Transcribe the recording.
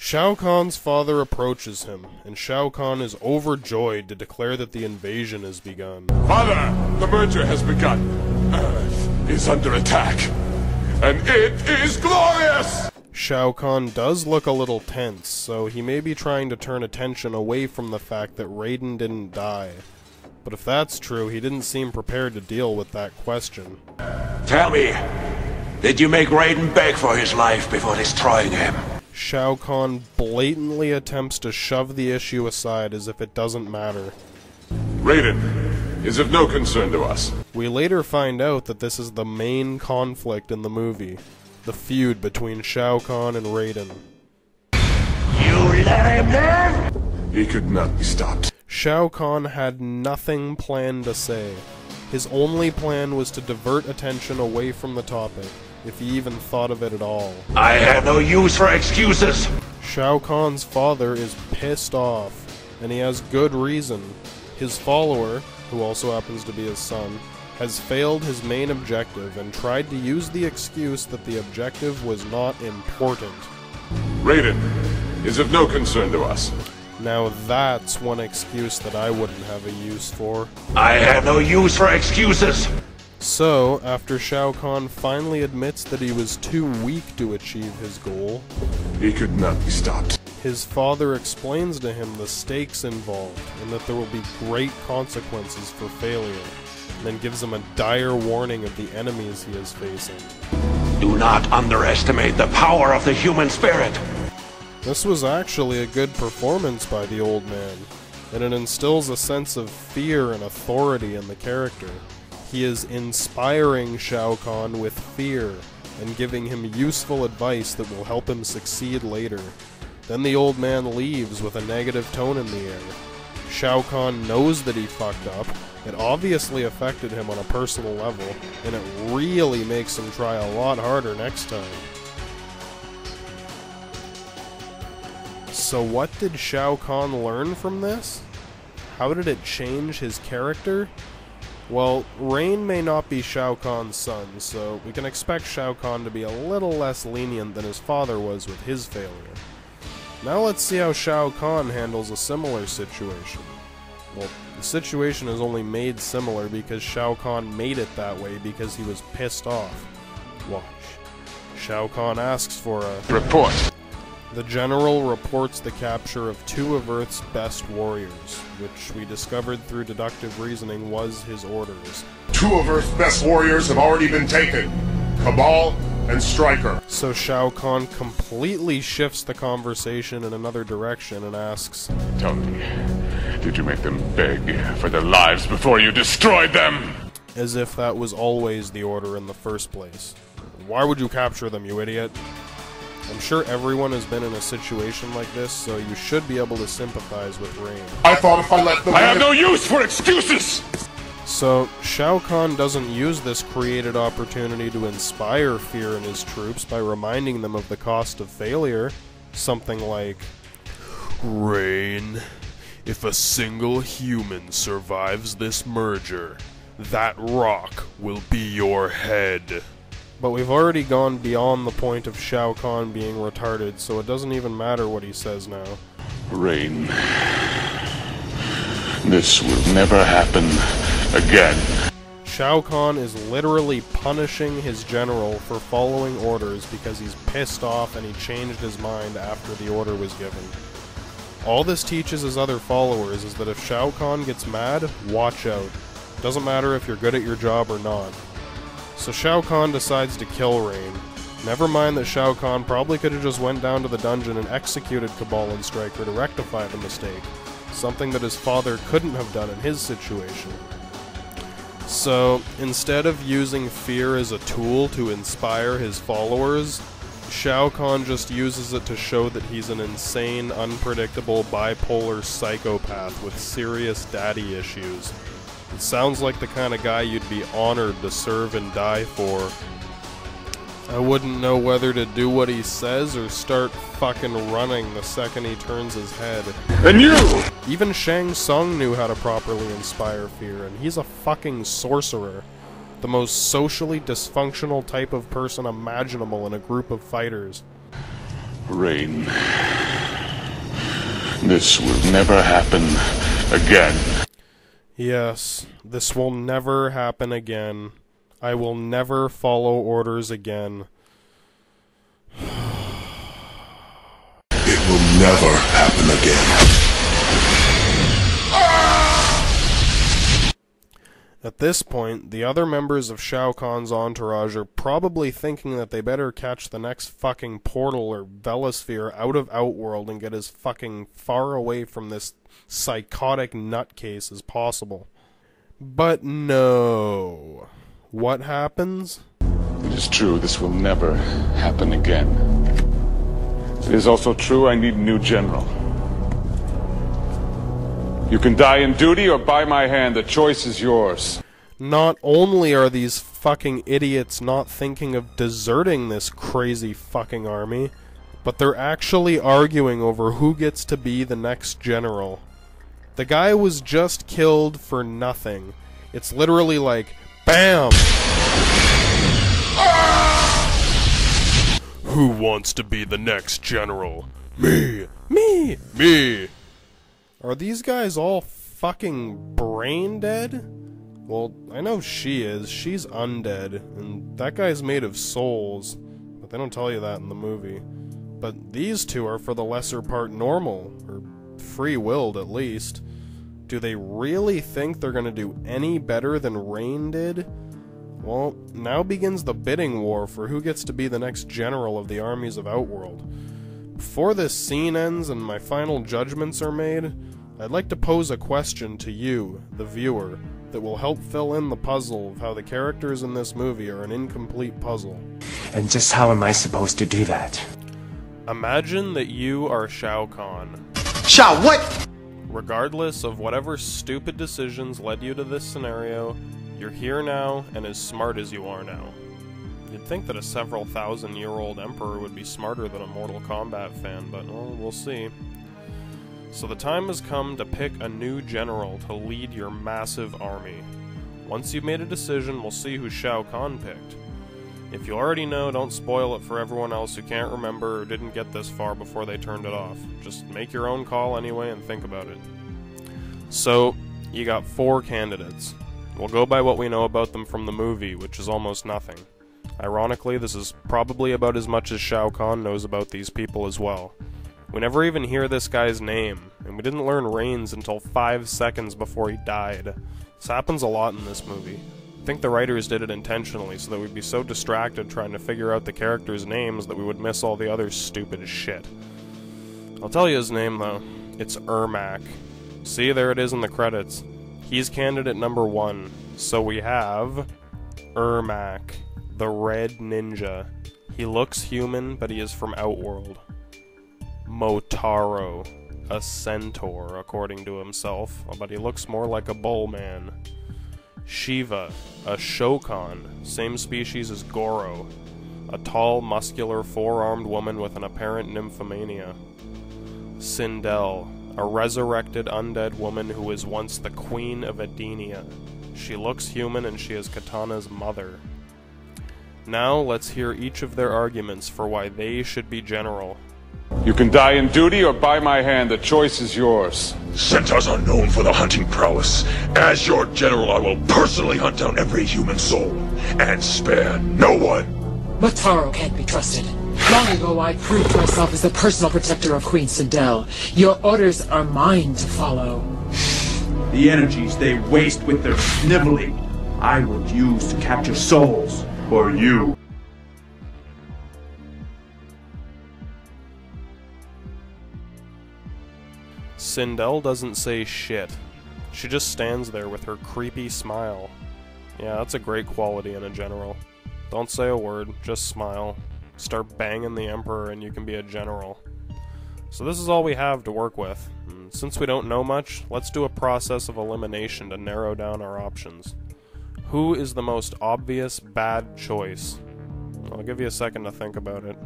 Shao Kahn's father approaches him, and Shao Kahn is overjoyed to declare that the invasion has begun. Father, the merger has begun. Earth is under attack, and it is glorious! Shao Kahn does look a little tense, so he may be trying to turn attention away from the fact that Rayden didn't die. But if that's true, he didn't seem prepared to deal with that question. Tell me, did you make Rayden beg for his life before destroying him? Shao Kahn blatantly attempts to shove the issue aside as if it doesn't matter. Rayden is of no concern to us. We later find out that this is the main conflict in the movie, the feud between Shao Kahn and Rayden. You let him live? He could not be stopped. Shao Kahn had nothing planned to say. His only plan was to divert attention away from the topic, if he even thought of it at all. I have no use for excuses! Shao Kahn's father is pissed off, and he has good reason. His follower, who also happens to be his son, has failed his main objective and tried to use the excuse that the objective was not important. Rayden is of no concern to us. Now that's one excuse that I wouldn't have a use for. I have no use for excuses! So, after Shao Kahn finally admits that he was too weak to achieve his goal, he could not be stopped. His father explains to him the stakes involved and that there will be great consequences for failure, and then gives him a dire warning of the enemies he is facing. Do not underestimate the power of the human spirit! This was actually a good performance by the old man, and it instills a sense of fear and authority in the character. He is inspiring Shao Kahn with fear, and giving him useful advice that will help him succeed later. Then the old man leaves with a negative tone in the air. Shao Kahn knows that he fucked up. It obviously affected him on a personal level, and it really makes him try a lot harder next time. So what did Shao Kahn learn from this? How did it change his character? Well, Rain may not be Shao Kahn's son, so we can expect Shao Kahn to be a little less lenient than his father was with his failure. Now let's see how Shao Kahn handles a similar situation. Well, the situation is only made similar because Shao Kahn made it that way because he was pissed off. Watch. Shao Kahn asks for a report. The general reports the capture of 2 of Earth's best warriors, which we discovered through deductive reasoning was his orders. 2 of Earth's best warriors have already been taken. Cabal and Striker. So Shao Kahn completely shifts the conversation in another direction and asks, Tell me, did you make them beg for their lives before you destroyed them? As if that was always the order in the first place. Why would you capture them, you idiot? I'm sure everyone has been in a situation like this, so you should be able to sympathize with Rain. I thought if I let them... I have no use for excuses! So, Shao Kahn doesn't use this created opportunity to inspire fear in his troops by reminding them of the cost of failure. Something like, Rain, if a single human survives this merger, that rock will be your head. But we've already gone beyond the point of Shao Kahn being retarded, so it doesn't even matter what he says now. Rain, this will never happen again. Shao Kahn is literally punishing his general for following orders because he's pissed off and he changed his mind after the order was given. All this teaches his other followers is that if Shao Kahn gets mad, watch out. Doesn't matter if you're good at your job or not. So Shao Kahn decides to kill Rain. Never mind that Shao Kahn probably could have just went down to the dungeon and executed Cabal and Striker to rectify the mistake, something that his father couldn't have done in his situation. So, instead of using fear as a tool to inspire his followers, Shao Kahn just uses it to show that he's an insane, unpredictable, bipolar psychopath with serious daddy issues. It sounds like the kind of guy you'd be honored to serve and die for. I wouldn't know whether to do what he says or start fucking running the second he turns his head. And you! Even Shang Tsung knew how to properly inspire fear, and he's a fucking sorcerer. The most socially dysfunctional type of person imaginable in a group of fighters. Rayden, this will never happen again. Yes, this will never happen again. I will never follow orders again. It will never happen again. At this point, the other members of Shao Kahn's entourage are probably thinking that they better catch the next fucking portal or Vellosphere out of Outworld and get as fucking far away from this psychotic nutcase as possible. But no. What happens? It is true, this will never happen again. It is also true I need a new general. You can die in duty or by my hand. The choice is yours. Not only are these fucking idiots not thinking of deserting this crazy fucking army, but they're actually arguing over who gets to be the next general. The guy was just killed for nothing. It's literally like, BAM! Who wants to be the next general? Me! Me! Me! Are these guys all fucking brain dead? Well, I know she is. She's undead, and that guy's made of souls, but they don't tell you that in the movie. But these two are for the lesser part normal, or free-willed at least. Do they really think they're gonna do any better than Rayden did? Well, now begins the bidding war for who gets to be the next general of the armies of Outworld. Before this scene ends and my final judgments are made, I'd like to pose a question to you, the viewer, that will help fill in the puzzle of how the characters in this movie are an incomplete puzzle. And just how am I supposed to do that? Imagine that you are Shao Kahn. Shao, what? Regardless of whatever stupid decisions led you to this scenario, you're here now and as smart as you are now. You'd think that a several thousand-year-old emperor would be smarter than a Mortal Kombat fan, but well, we'll see. So the time has come to pick a new general to lead your massive army. Once you've made a decision, we'll see who Shao Kahn picked. If you already know, don't spoil it for everyone else who can't remember or didn't get this far before they turned it off. Just make your own call anyway and think about it. So, you got 4 candidates. We'll go by what we know about them from the movie, which is almost nothing. Ironically, this is probably about as much as Shao Kahn knows about these people as well. We never even hear this guy's name, and we didn't learn Rayden's until 5 seconds before he died. This happens a lot in this movie. I think the writers did it intentionally so that we'd be so distracted trying to figure out the characters' names that we would miss all the other stupid shit. I'll tell you his name, though. It's Ermac. See, there it is in the credits. He's candidate number 1. So we have Ermac, the Red Ninja. He looks human, but he is from Outworld. Motaro, a centaur, according to himself, but he looks more like a bull man. Shiva, a Shokan, same species as Goro, a tall, muscular, 4-armed woman with an apparent nymphomania. Sindel, a resurrected undead woman who was once the Queen of Edenia. She looks human and she is Katana's mother. Now let's hear each of their arguments for why they should be general. You can die in duty or by my hand. The choice is yours. Centaurs are known for their hunting prowess. As your general, I will personally hunt down every human soul and spare no one. Motaro can't be trusted. Long ago, I proved myself as the personal protector of Queen Sindel. Your orders are mine to follow. The energies they waste with their sniveling, I will use to capture souls for you. Sindel doesn't say shit. She just stands there with her creepy smile. Yeah, that's a great quality in a general. Don't say a word, just smile. Start banging the Emperor and you can be a general. So this is all we have to work with. And since we don't know much, let's do a process of elimination to narrow down our options. Who is the most obvious bad choice? I'll give you a second to think about it.